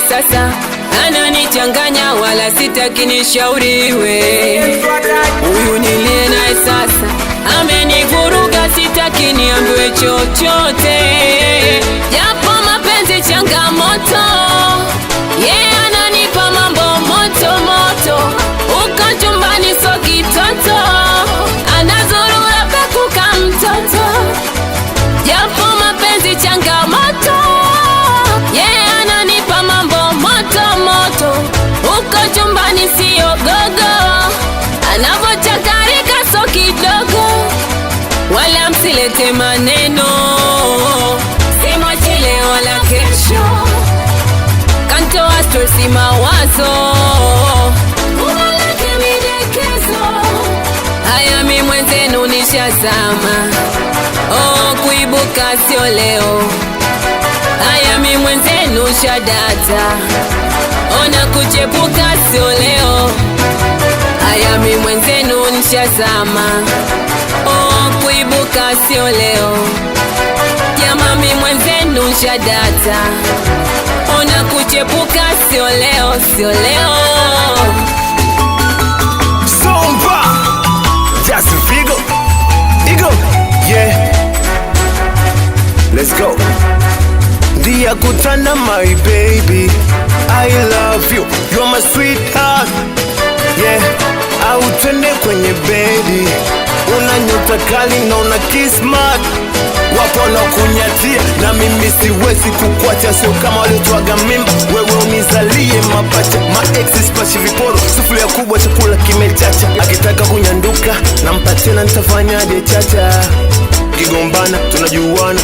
sasa ananichanganya, wala sitaki nishauriwe. Huyu nilie naye sasa amenivuruga, sitaki niambiwe chochote. Japo mapenzi changamoto, ananipa mambo moto moto. Uko chumbani so kitoto, anazurura pekuka mtoto. Japo mapenzi changamoto, ananipa mambo moto moto. Uko chumbani siyo gogo, anavochakarika so kidogo. Wala msilete maneno, simwachi leo wala kesho. Kantoa stresi mawazo, umalake midekezo. Haya mi mwenzenu nishazama, kuibuka sio leo. Haya mi mwenzenu shadata, ona kuchepuka sio leo. Haya mi mwenzenu nishazama, kuibuka sio leo. Jama mi mwenzenu shadata, ona kuchepuka sio leo, sio leo. Somba, just Figo, Igo, yeah. Let's go. Dia kutana my baby, I love you, you're my sweetheart, yeah. Au twende kwenye bedi, una nyota kali na una kismat. Wapo na kunyatia, na mimi siwezi kukwacha. Sio kama waliotuaga mimba, wewe unizalie mapacha. Ma-exes pashi viporo, sufuria kubwa chakula kimechacha. Akitaka kunyanduka, nampatia na nitafanyaje chacha. Kigombana, tunajuana,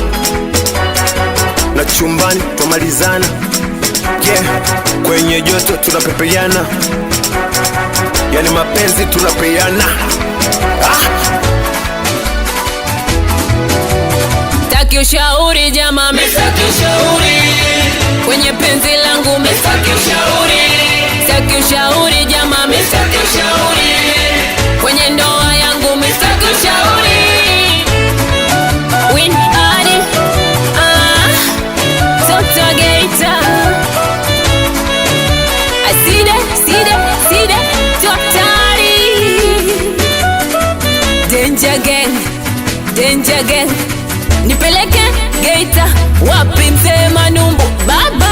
na chumbani, tumalizana, yeah. Kwenye joto, tunapepeana, yani mapenzi tunapeana. Taki ushauri jama, mesaki ushauri. Kwenye penzi langu mesaki ushauri. Taki ushauri jama, mesaki ushauri. Kwenye ndoa yangu mesaki ushauri. Win Adi, Toto Geita. Side, Totari. Danger gang, nipeleke Geita, wapi mzee Manumbu baba.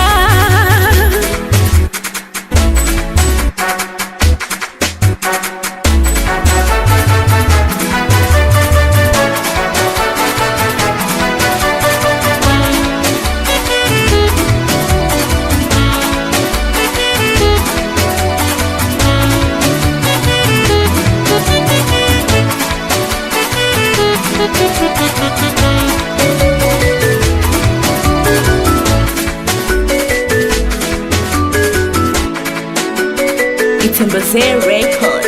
Itembeze Records.